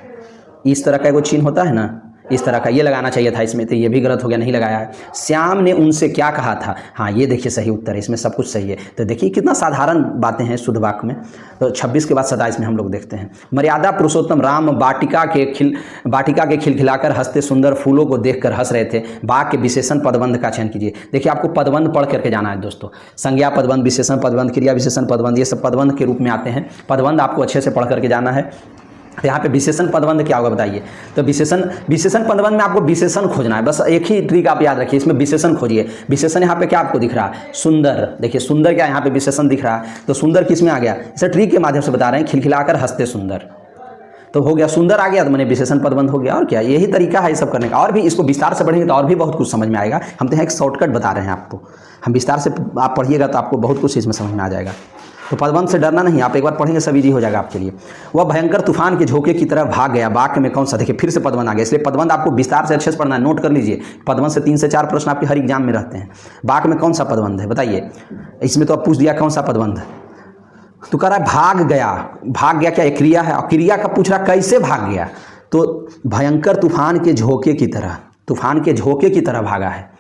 इस तरह का कोई चिन्ह होता है ना, इस तरह का ये लगाना चाहिए था इसमें, तो ये भी गलत हो गया, नहीं लगाया है। श्याम ने उनसे क्या कहा था? हाँ ये देखिए सही उत्तर है, इसमें सब कुछ सही है। तो देखिए कितना साधारण बातें हैं शुद्ध वाक्य में। तो 26 के बाद 27 में हम लोग देखते हैं। मर्यादा पुरुषोत्तम राम बाटिका के खिलखिलाकर हंसते सुंदर फूलों को देखकर हंस रहे थे। वाक्य के विशेषण पदबंध का चयन कीजिए। देखिए आपको पदबंध पढ़ करके जाना है दोस्तों। संज्ञा पदबंध, विशेषण पदबंध, क्रिया विशेषण पदबंध, ये सब पदबंध के रूप में आते हैं। पदबंध आपको अच्छे से पढ़ करके जाना है। तो यहाँ पे विशेषण पदबंध क्या होगा बताइए। तो विशेषण पदबंध में आपको विशेषण खोजना है, बस एक ही ट्रिक आप याद रखिए, इसमें विशेषण खोजिए। विशेषण यहाँ पे क्या आपको दिख रहा है, सुंदर। देखिए सुंदर क्या यहाँ पे विशेषण दिख रहा है, तो सुंदर किस में आ गया, इसे ट्रिक के माध्यम से बता रहे हैं, खिलखिलाकर हंसते सुंदर, तो हो गया सुंदर आ गया, तो मैंने विशेषण पदबंध हो गया। और क्या, यही तरीका है ये सब करने का। और भी इसको विस्तार से पढ़ेंगे तो और भी बहुत कुछ समझ में आएगा। हम तो यहाँ एक शॉर्टकट बता रहे हैं आपको, हम विस्तार से आप पढ़िएगा तो आपको बहुत कुछ इसमें समझ में आ जाएगा। तो पदबंध से डरना नहीं, आप एक बार पढ़ेंगे सब इजी हो जाएगा आपके लिए। वह भयंकर तूफान के झोंके की तरह भाग गया, वाक्य में कौन सा, देखिए फिर से पदबंध आ गया, इसलिए पदबंध आपको विस्तार से अच्छे से पढ़ना है, नोट कर लीजिए। पदबंध से 3 से 4 प्रश्न आपके हर एग्जाम में रहते हैं। वाक्य में कौन सा पदबंध है बताइए, इसमें तो आप पूछ दिया कौन सा पदबंध है, तो कह रहा है भाग गया। भाग गया क्या एक क्रिया है, और क्रिया का पूछ रहा कैसे भाग गया, तो भयंकर तूफान के झोंके की तरह, तूफान के झोंके की तरह भागा है,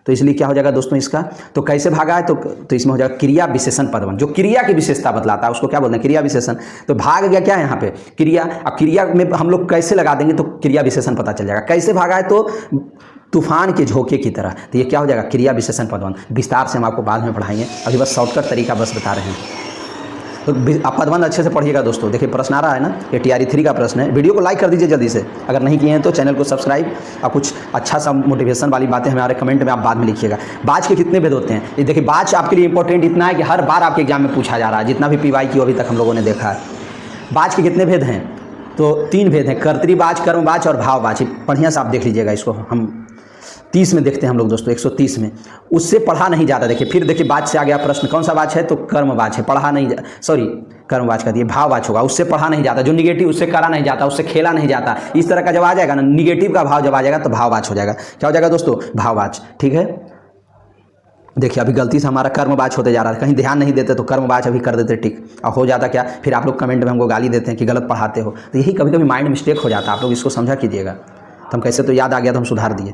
तो इसलिए क्या हो जाएगा दोस्तों इसका, तो कैसे भागा है, तो इसमें हो जाएगा क्रिया विशेषण पदबंध, जो क्रिया की विशेषता बतलाता है उसको क्या बोलते हैं, क्रिया विशेषण। तो भाग गया क्या है यहाँ पे क्रिया, अब क्रिया में हम लोग कैसे लगा देंगे तो क्रिया विशेषण पता चल जाएगा। कैसे भागा है, तो तूफान के झोंके की तरह, तो ये क्या हो जाएगा क्रिया विशेषण पदबंध। विस्तार से हम आपको बाद में पढ़ाएंगे, अभी बस शॉर्टकट तरीका बस बता रहे हैं। तो आप पदबंध अच्छे से पढ़िएगा दोस्तों। देखिए प्रश्न आ रहा है ना, ये TRE 3 का प्रश्न है। वीडियो को लाइक कर दीजिए जल्दी से, अगर नहीं किए हैं तो चैनल को सब्सक्राइब, और कुछ अच्छा सा मोटिवेशन वाली बातें हमारे कमेंट में आप बाद में लिखिएगा। बाज के कितने भेद होते हैं, ये देखिए बाज आपके लिए इंपॉर्टेंट इतना है कि हर बार आपके एग्जाम में पूछा जा रहा है, जितना भी PYQ अभी तक हम लोगों ने देखा है। बाज के कितने भेद हैं, तो 3 भेद हैं, कर्तरीबाज, कर्मबाज और भावबाज। बढ़िया से आप देख लीजिएगा इसको, हम 30 में देखते हैं हम लोग दोस्तों, 130 में। उससे पढ़ा नहीं जाता। देखिए फिर देखिए बाज से आ गया प्रश्न, कौन सा बाज है, तो कर्मबाज है, पढ़ा नहीं सॉरी कर्मबाज का दिए, भावबाज होगा, उससे पढ़ा नहीं जाता, जो निगेटिव उससे करा नहीं जाता, उससे खेला नहीं जाता। इस तरह का जब आ जाएगा ना, निगेटिव का भाव जब आ जाएगा तो भावबाज हो जाएगा। क्या हो जाएगा दोस्तों, भावबाज। ठीक है, देखिए अभी गलती से हमारा कर्मबाज होते जा रहा है, कहीं ध्यान नहीं देते तो कर्मबाज अभी कर देते ठीक, और हो जाता क्या, फिर आप लोग कमेंट में हमको गाली देते हैं कि गलत पढ़ाते हो। तो यही कभी कभी माइंड मिस्टेक हो जाता है, आप लोग इसको समझा कीजिएगा। तो हम कैसे, तो याद आ गया तो हम सुधार दिए।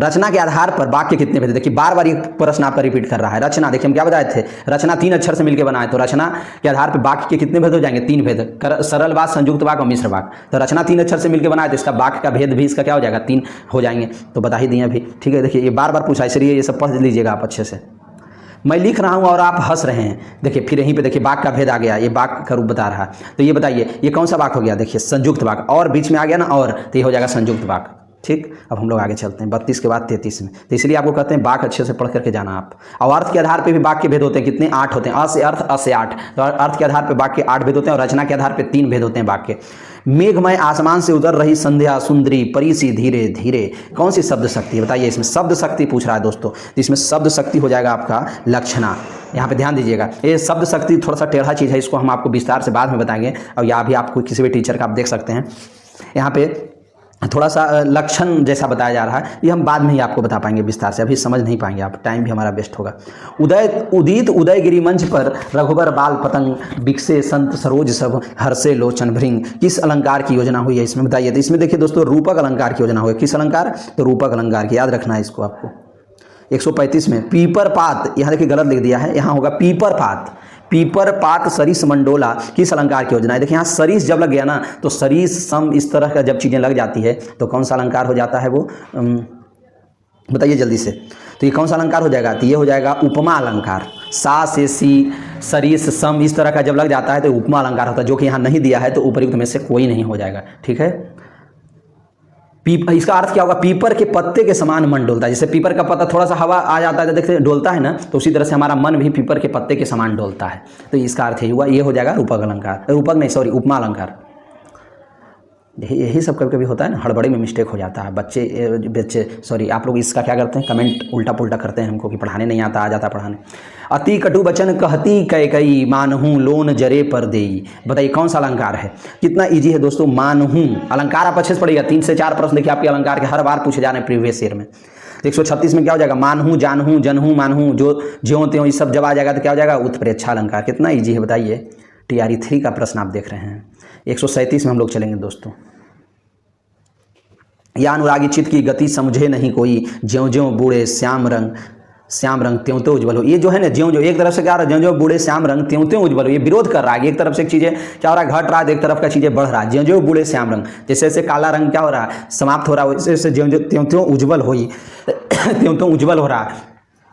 रचना के आधार पर वाक्य कितने भेद, देखिए बार बार ये प्रश्न आपका रिपीट कर रहा है। रचना, देखिए हम क्या बताए थे, रचना 3 अक्षर से मिलकर बनाए, तो रचना के आधार पर वाक्य के कितने भेद हो जाएंगे, 3 भेद, सरल वाक्य, संयुक्त वाक्य और मिश्र वाक्य। तो रचना 3 अक्षर से मिलकर बनाए, तो इसका वाक्य का भेद भी इसका क्या हो जाएगा, 3 हो जाएंगे। तो बता ही दिए अभी। ठीक है, देखिए ये बार बार पूछा, इसलिए ये सब पढ़ लीजिएगा आप अच्छे से। मैं लिख रहा हूँ और आप हंस रहे हैं, देखिए फिर यहीं पे देखिए वाक्य का भेद आ गया, ये वाक्य का रूप बता रहा है। तो ये बताइए ये कौन सा वाक्य हो गया, देखिए संयुक्त वाक्य, और बीच में आ गया ना और, तो ये हो जाएगा संयुक्त वाक्य। ठीक, अब हम लोग आगे चलते हैं 32 के बाद 33 में। तो इसलिए आपको कहते हैं वाक्य अच्छे से पढ़ करके जाना आप। और अर्थ के आधार पे भी वाक्य भेद होते हैं, कितने, 8 होते हैं, अ से अर्थ, अ से 8। तो अर्थ के आधार पे वाक्य 8 भेद होते हैं, और रचना के आधार पे 3 भेद होते हैं वाक्य। मेघमय आसमान से उतर रही संध्या सुंदरी, परी सी धीरे धीरे, कौन सी शब्द शक्ति है बताइए, इसमें शब्द शक्ति पूछ रहा है दोस्तों। तो इसमें शब्द शक्ति हो जाएगा आपका लक्षणा। यहाँ पे ध्यान दीजिएगा, ये शब्द शक्ति थोड़ा सा टेढ़ा चीज़ है, इसको हम आपको विस्तार से बाद में बताएंगे, और यहाँ भी आपको किसी भी टीचर का आप देख सकते हैं। यहाँ पे थोड़ा सा लक्षण जैसा बताया जा रहा है, ये हम बाद में ही आपको बता पाएंगे विस्तार से, अभी समझ नहीं पाएंगे आप, टाइम भी हमारा वेस्ट होगा। उदित उदयगिरी मंच पर रघुबर बाल पतंग, बिकसे संत सरोज सब, हर्षे लोचन भृंग, किस अलंकार की योजना हुई है इसमें बताइए। तो इसमें देखिए दोस्तों रूपक अलंकार की योजना हुई है। किस अलंकार, तो रूपक अलंकार की, याद रखना है इसको आपको। 135 में पीपर पात, यहाँ देखिए गलत लिख दिया है, यहाँ होगा पीपर पात। पीपर पात सरिस मंडोला, किस अलंकार की योजना है। देखिए यहाँ सरिस जब लग गया ना, तो सरिस सम इस तरह का जब चीज़ें लग जाती है तो कौन सा अलंकार हो जाता है वो, बताइए जल्दी से। तो ये कौन सा अलंकार हो जाएगा, तो ये हो जाएगा उपमा अलंकार। सा से सी, सरिस सम इस तरह का जब लग जाता है तो उपमा अलंकार होता है, जो कि यहाँ नहीं दिया है, तो उपयुक्त में से कोई नहीं हो जाएगा। ठीक है, इसका अर्थ क्या होगा, पीपर के पत्ते के समान मन डोलता है। जैसे पीपर का पत्ता थोड़ा सा हवा आ जाता है तो देखते डोलता है ना, तो उसी तरह से हमारा मन भी पीपर के पत्ते के समान डोलता है। तो इसका अर्थ ये हुआ, ये हो जाएगा रूपक अलंकार, रूपक नहीं सॉरी उपमा अलंकार। यही सब कभी कभी होता है ना, हड़बड़ी में मिस्टेक हो जाता है। बच्चे सॉरी आप लोग इसका क्या करते हैं, कमेंट उल्टा पुल्टा करते हैं हमको कि पढ़ाने नहीं आता, आ जाता पढ़ाने। अति कटु बचन कहती कैकई, मानहूँ लोन जरे पर देई, बताइए कौन सा अलंकार है। कितना इजी है दोस्तों, मानहूँ अलंकार आप अच्छे से पढ़िएगा। 3 से 4 प्रश्न देखिए आपके अलंकार के हर बार पूछे जा रहे हैं प्रीवियस ईयर में। 136 में क्या हो जाएगा, मानहूँ जानहूँ जनहूँ मानहूँ, जो ज्यों त्यों ये सब जब आ जाएगा तो क्या हो जाएगा, उत्प्रेक्षा अलंकार। कितना ईजी है बताइए, TRE 3 का प्रश्न आप देख रहे हैं। 137 में हम लोग चलेंगे दोस्तों। या अनुरागी चित्त की गति समझे नहीं कोई, ज्यों ज्यों बूढ़े श्याम रंग त्यों त्यों उज्ज्वल हो। ये जो है ना, ज्यों ज्यों एक तरफ से क्या रहा है, ज्यों ज्यों बूढ़े श्याम रंग त्यों त्यों उज्ज्वल हो, ये विरोध कर रहा है। एक तरफ से चीज़ें क्या हो रहा है, घट रहा है, एक तरफ का चीज़ें बढ़ रहा है। ज्यों ज्यों बूढ़े श्याम रंग, जैसे जैसे काला रंग क्या हो रहा है, समाप्त हो रहा है, वैसे वैसे ज्यों ज्यों त्यों त्यों उज्ज्वल हो त्यों त्यों उज्ज्वल हो रहा है।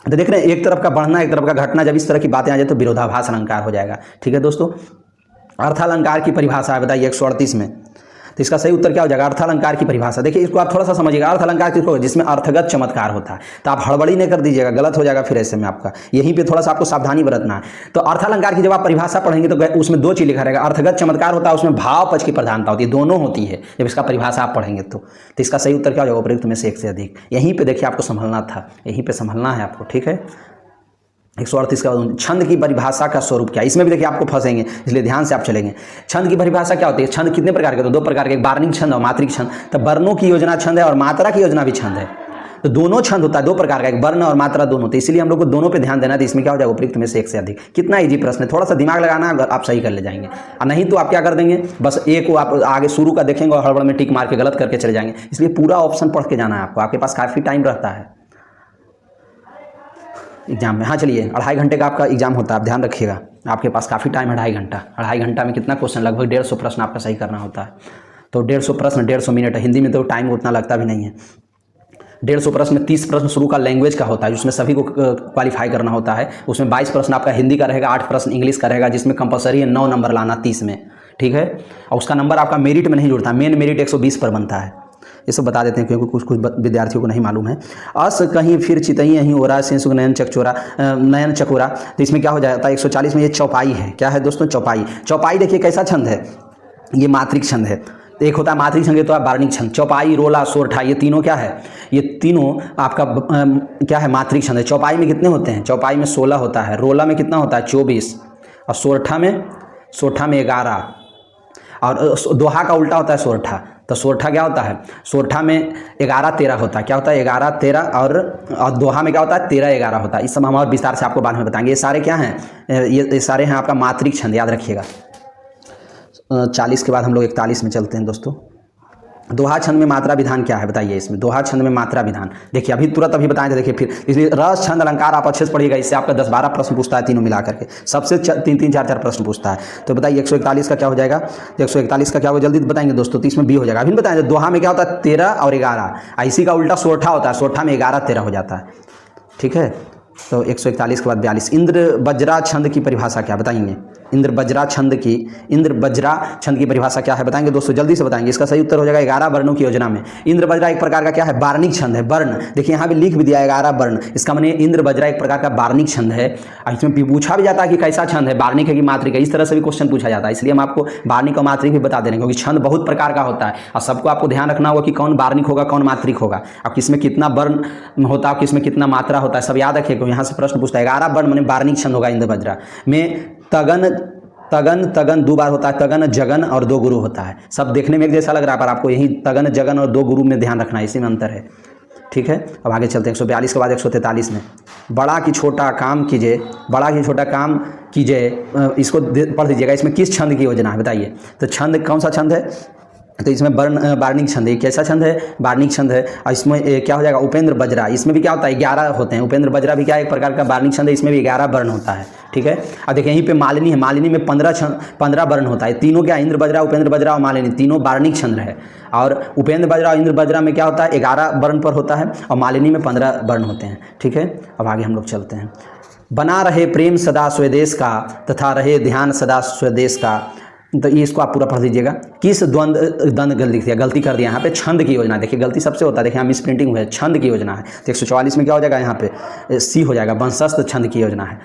तो देख रहे हैं एक तरफ का बढ़ना एक तरफ का घटना, जब इस तरह की बातें आ जाए तो विरोधाभास अलंकार हो जाएगा। ठीक है दोस्तों, अर्थालंकार की परिभाषा है बताइए 138 में। तो इसका सही उत्तर क्या हो जाएगा? अर्थालंकार की परिभाषा। देखिए इसको आप थोड़ा सा समझिएगा, अर्थालंकार किसको होगा? जिसमें अर्थगत चमत्कार होता है। तो आप हड़बड़ी नहीं कर दीजिएगा, गलत हो जाएगा फिर ऐसे में आपका, यहीं पे थोड़ा सा आपको सावधानी बरतना है। तो अर्थालंकार की जब आप परिभाषा पढ़ेंगे तो उसमें दो चीज लिखा रहेगा, अर्थगत चमत्कार होता है, उसमें भाव पक्ष की प्रधानता होती है, दोनों होती है जब इसका परिभाषा आप पढ़ेंगे तो इसका सही उत्तर क्या हो जाएगा? उपयुक्त में से एक से अधिक। यहीं पे देखिए आपको संभलना था, यहीं पे संभलना है आपको, ठीक है। 138 का छंद की परिभाषा का स्वरूप क्या है? इसमें भी देखिए आपको फंसेंगे, इसलिए ध्यान से आप चलेंगे। छंद की परिभाषा क्या होती है? छंद कितने प्रकार के होते हैं? दो प्रकार के, एक वार्णिक छंद और मात्रिक छंद। तो वर्णों की योजना छंद है और मात्रा की योजना भी छंद है। तो दोनों छंद होता है, दो प्रकार का, एक वर्ण और मात्रा दोनों होते हैं, इसलिए हम लोग को दोनों पे ध्यान देना है। तो इसमें क्या हो जाएगा? उपयुक्त में से एक से अधिक। कितना इजी प्रश्न है, थोड़ा सा दिमाग लगाना, अगर आप सही कर ले जाएंगे। और नहीं तो आप क्या कर देंगे, बस एक को आप आगे शुरू का देखेंगे और हड़बड़ में टिक मार के गलत करके चले जाएंगे। इसलिए पूरा ऑप्शन पढ़ के जाना है आपको, आपके पास काफ़ी टाइम रहता है एग्जाम में। हाँ चलिए, 2.5 घंटे का आपका एग्जाम होता है, आप ध्यान रखिएगा, आपके पास काफ़ी टाइम है, 2.5 घंटा। 2.5 घंटा में कितना क्वेश्चन? लगभग 150 प्रश्न आपका सही करना होता है। तो 150 प्रश्न 150 मिनट है। हिंदी में तो टाइम उतना लगता भी नहीं है। 150 प्रश्न में 30 प्रश्न शुरू का लैंग्वेज का होता है, जिसमें सभी को क्वालिफाई करना होता है। उसमें 22 प्रश्न आपका हिंदी का रहेगा, 8 प्रश्न इंग्लिश का रहेगा, जिसमें कंपलसरी है 9 नंबर लाना 30 में, ठीक है। और उसका नंबर आपका मेरिट में नहीं जुड़ता, मेन मेरिट 120 पर बनता है। ये सब बता देते हैं क्योंकि कुछ विद्यार्थियों को नहीं मालूम है। अस कहीं फिर चितई यहीं ओरा से सुख नयन चकोरा। तो इसमें क्या हो जाता है? 140 में ये चौपाई है। क्या है दोस्तों? चौपाई। चौपाई देखिए कैसा छंद है? ये मात्रिक छंद है। एक होता है मात्रिक छंद, तो है वार्णिक छंद। चौपाई, रोला, सोरठा, ये तीनों क्या है? ये तीनों आपका क्या है? मात्रिक छंद है। चौपाई में कितने होते हैं? चौपाई में 16 होता है। रोला में कितना होता है? 24। और सोरठा में 11। और दोहा का उल्टा होता है सोरठा। तो सोरठा क्या होता है? सोरठा में 11-13 होता है। क्या होता है? 11-13। और दोहा में क्या होता है? 13-11 होता है। इस सब हम और विस्तार से आपको बाद में बताएंगे। ये सारे क्या हैं? ये सारे हैं आपका मात्रिक छंद, याद रखिएगा। 40 के बाद हम लोग 41 में चलते हैं दोस्तों। दोहा छंद में मात्रा विधान क्या है बताइए? इसमें दोहा छंद में मात्रा विधान देखिए, अभी तुरंत अभी बताएं। देखिए फिर इसलिए रस, छंद, अलंकार आप अच्छे से पढ़िएगा। इससे आपका 10-12 प्रश्न पूछता है, तीनों मिला करके सबसे 3-3, 4-4 प्रश्न पूछता है। तो बताइए 141 का क्या हो जाएगा? 141 का क्या होगा? जल्दी बताएंगे दोस्तों। तो इसमें बी हो जाएगा। अभी बताएंगे दोहा में क्या होता है? 13 और 11। इसी का उल्टा सोरठा होता है। सोरठा में 11-13 हो जाता है, ठीक है। तो 141 के बाद 42। इंद्र बज्रा छंद की परिभाषा क्या बताएंगे? इंद्र बज्रा छंद की परिभाषा क्या है बताएंगे दोस्तों? जल्दी से बताएंगे। इसका सही उत्तर हो जाएगा 11 वर्णों की योजना में। इंद्र बज्रा एक प्रकार का क्या है? वार्णिक छंद है। वर्ण देखिए यहाँ पे लिख भी दिया है 11 वर्ण। इसका माने इंद्र बज्रा एक प्रकार का वार्णिक छंद है। इसमें पूछा भी जाता है कि कैसा छंद है, वार्णिक है कि मात्रिक है, इस तरह से भी क्वेश्चन पूछा जाता है। इसलिए हम आपको वार्णिक और मात्रिक भी बता दे रहे हैं, क्योंकि छंद बहुत प्रकार का होता है और सबको आपको ध्यान रखना होगा कि कौन वार्णिक होगा, कौन मात्रिक होगा, अब किसमें कितना वर्ण होता है, किसमें कितना मात्रा होता है, सब याद रखिए। यहाँ से प्रश्न पूछता है 11 वर्ण माने वार्णिक छंद होगा। इंद्र बज्रा में तगन 2 बार होता है। तगन, जगन और 2 गुरु होता है। सब देखने में एक जैसा लग रहा है, पर आपको यही तगन, जगन और 2 गुरु में ध्यान रखना है, इसी में अंतर है, ठीक है। अब आगे चलते हैं 142 के बाद 143 में। बड़ा की छोटा काम कीजिए, बड़ा की छोटा काम कीजिए, इसको पढ़ दीजिएगा। इसमें किस छंद की योजना है बताइए? तो छंद कौन सा छंद है? तो इसमें वार्णिक छंद है। कैसा छंद है? वार्णिक छंद है। और इसमें क्या हो जाएगा? उपेंद्र बज्रा। इसमें भी क्या होता है? 11 होते हैं। उपेंद्र बज्रा भी क्या एक प्रकार का वार्णिक छंद है, इसमें भी 11 वर्ण होता है, ठीक है। और देखिए यहीं पे मालिनी है। मालिनी में 15 वर्ण होता है। तीनों क्या? इंद्र बज्रा, उपेंद्र बज्रा और मालिनी तीनों वार्णिक छंद है। और उपेंद्र बज्रा और इंद्र बज्रा में क्या होता है? 11 वर्ण पर होता है और मालिनी में 15 वर्ण होते हैं, ठीक है। अब आगे हम लोग चलते हैं। बना रहे प्रेम सदा स्वदेश का, तथा रहे ध्यान सदा स्वदेश का। तो ये इसको आप पूरा पढ़ लीजिएगा। किस द्वंद्व गलती कर दिया यहाँ पे? छंद की योजना। देखिए गलती सबसे होता है, देखिए यहाँ मिस प्रिंटिंग हुआ है, छंद की योजना है। तो 144 में क्या हो जाएगा? यहाँ पे सी हो जाएगा, वंशस्थ छंद की योजना है।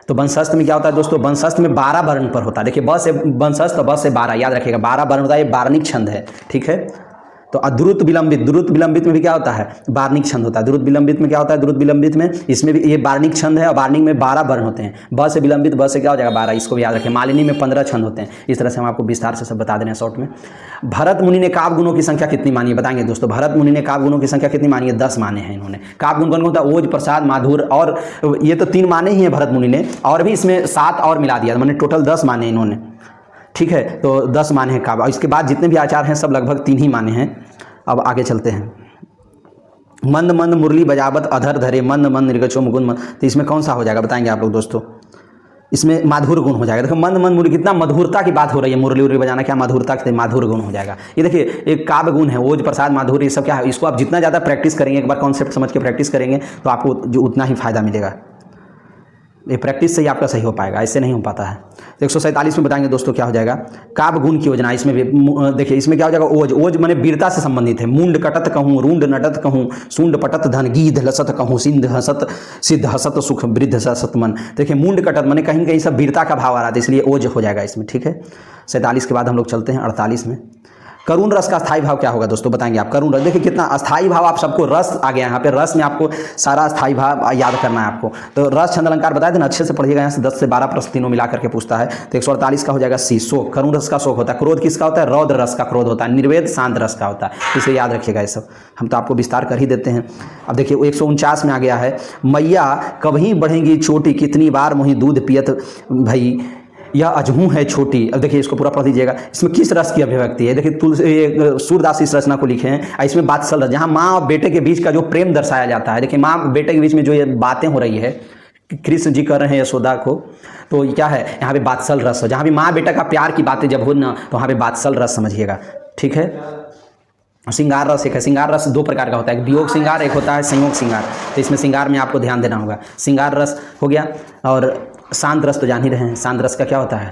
तो वंशस्थ में क्या होता है दोस्तों? वंशस्थ में 12 वर्ण पर होता है। देखिए ब से वंशस्थ, ब से 12, याद रखिएगा 12 वर्ण होता है। ये वार्णिक छंद है, ठीक है। तो द्रुत विलंबित में भी क्या होता है? वार्णिक छंद होता है। द्रुत विलंबित में क्या होता है? द्रुत विलंबित में इसमें भी ये वार्णिक छंद है और वार्णिक में 12 वर्ण होते हैं। ब से विलंबित, ब से क्या हो जाएगा? 12, इसको भी याद रखें। मालिनी में 15 छंद होते हैं। इस तरह से हम आपको विस्तार से सब बता दे रहे हैं शॉर्ट में। भरत मुनि ने काव्य गुणों की संख्या कितनी मानी है बताएंगे दोस्तों? भरत मुनि ने काव्य गुणों की संख्या कितनी मानी है? 10 माने हैं इन्होंने। काव्य गुण कौन होता है? ओज, प्रसाद, माधुर, और ये तो 3 माने ही हैं भरत मुनि ने, और भी इसमें 7 और मिला दिया, मैंने टोटल 10 माने इन्होंने, ठीक है। तो 10 माने हैं काव्य। इसके बाद जितने भी आचार हैं सब लगभग 3 ही माने हैं। अब आगे चलते हैं। मंद मंद मुरली बजावत अधर धरे, मंद मंद निर्गचो मुकुंद मंद। तो इसमें कौन सा हो जाएगा बताएंगे आप लोग दोस्तों? इसमें माधुर गुण हो जाएगा। देखो मंद मंद मुरली, कितना मधुरता की बात हो रही है। मुरली उरली बजाना क्या मधुरता की? माधुर गुण हो जाएगा। ये देखिए एक काव्य गुण है, ओज, प्रसाद, माधुर, ये सब क्या है? इसको आप जितना ज़्यादा प्रैक्टिस करेंगे, एक बार कॉन्सेप्ट समझ के प्रैक्टिस करेंगे तो आपको जो उतना ही फायदा मिलेगा। ये प्रैक्टिस से ही आपका सही हो पाएगा, ऐसे नहीं हो पाता है। तो 147 में बताएंगे दोस्तों क्या हो जाएगा, काव्य गुण की योजना। इसमें भी देखिए इसमें क्या हो जाएगा, ओज, ओज माने वीरता से संबंधित है। मुंड कटत कहूँ, रुंड नटत कहूँ, सुंड पटत धन, गीध लसत कहूँ, सिंध हसत सिद्ध हसत सुख, वृद्ध सत मन। देखिए मुंड कटत माने कहीं कहीं सब वीरता का भाव आ रहा था, इसलिए ओज हो जाएगा इसमें, ठीक है। 47 के बाद हम लोग चलते हैं 48 में। करुण रस का स्थायी भाव क्या होगा दोस्तों, बताएंगे आप। करुण रस, देखिए कितना अस्थाई भाव, आप सबको रस आ गया यहाँ पे, रस में आपको सारा स्थायी भाव याद करना है आपको। तो रस छंद अलंकार बताए थे ना, अच्छे से पढ़िएगा, यहाँ से 10 से 12 प्रश्न तीनों मिला करके पूछता है। तो 148 का हो जाएगा सी, शोक। करुण रस का शोक होता है। क्रोध किसका होता है, रौद्र रस का क्रोध होता है। निर्वेद शांत रस का होता है, इसे याद रखिएगा। ये सब हम तो आपको विस्तार कर ही देते हैं। अब देखिए 149 में आ गया है, मैया कभी बढ़ेंगी चोटी, कितनी बार मुही दूध पियत भई, यह अजहू है छोटी। अब देखिए इसको पूरा पढ़ दीजिएगा। इसमें किस रस की अभिव्यक्ति है, देखिए सूरदास इस रचना को लिखे हैं। इसमें बात्सल रस, जहाँ माँ और बेटे के बीच का जो प्रेम दर्शाया जाता है। देखिए माँ बेटे के बीच में जो ये बातें हो रही है, कृष्ण जी कर रहे हैं यशोदा को, तो क्या है यहाँ पे बात्सल रस हो। जहाँ भी माँ बेटा का प्यार की बातें जब हो ना, तो वहाँ पे बात्सल रस समझिएगा, ठीक है। श्रृंगार रस एक है। श्रृंगार रस दो प्रकार का होता है, एक वियोग श्रृंगार, एक होता है संयोग श्रृंगार। तो इसमें श्रृंगार में आपको ध्यान देना होगा। श्रृंगार रस हो गया, और शांत रस तो जान ही रहे हैं। शांत रस का क्या होता है,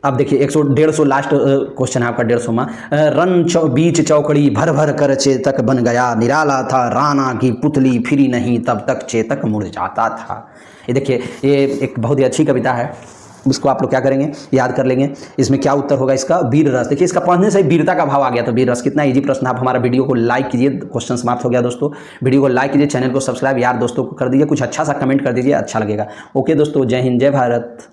अब देखिए 150 लास्ट क्वेश्चन है आपका, 150वां। बीच चौकड़ी भर भर कर चेतक बन गया, निराला था राणा की पुतली, फिरी नहीं तब तक चेतक मुरझाता था। ये देखिए ये एक बहुत ही अच्छी कविता है, इसको आप लोग क्या करेंगे, याद कर लेंगे। इसमें क्या उत्तर होगा इसका, वीर रस। देखिए इसका पढ़ने से ही वीरता का भाव आ गया, तो वीर रस कितना इजी प्रश्न। आप हमारा वीडियो को लाइक कीजिए, क्वेश्चन समाप्त हो गया दोस्तों। वीडियो को लाइक कीजिए, चैनल को सब्सक्राइब यार दोस्तों को कर दीजिए, कुछ अच्छा सा कमेंट कर दीजिए, अच्छा लगेगा। ओके दोस्तों, जय हिंद, जय भारत।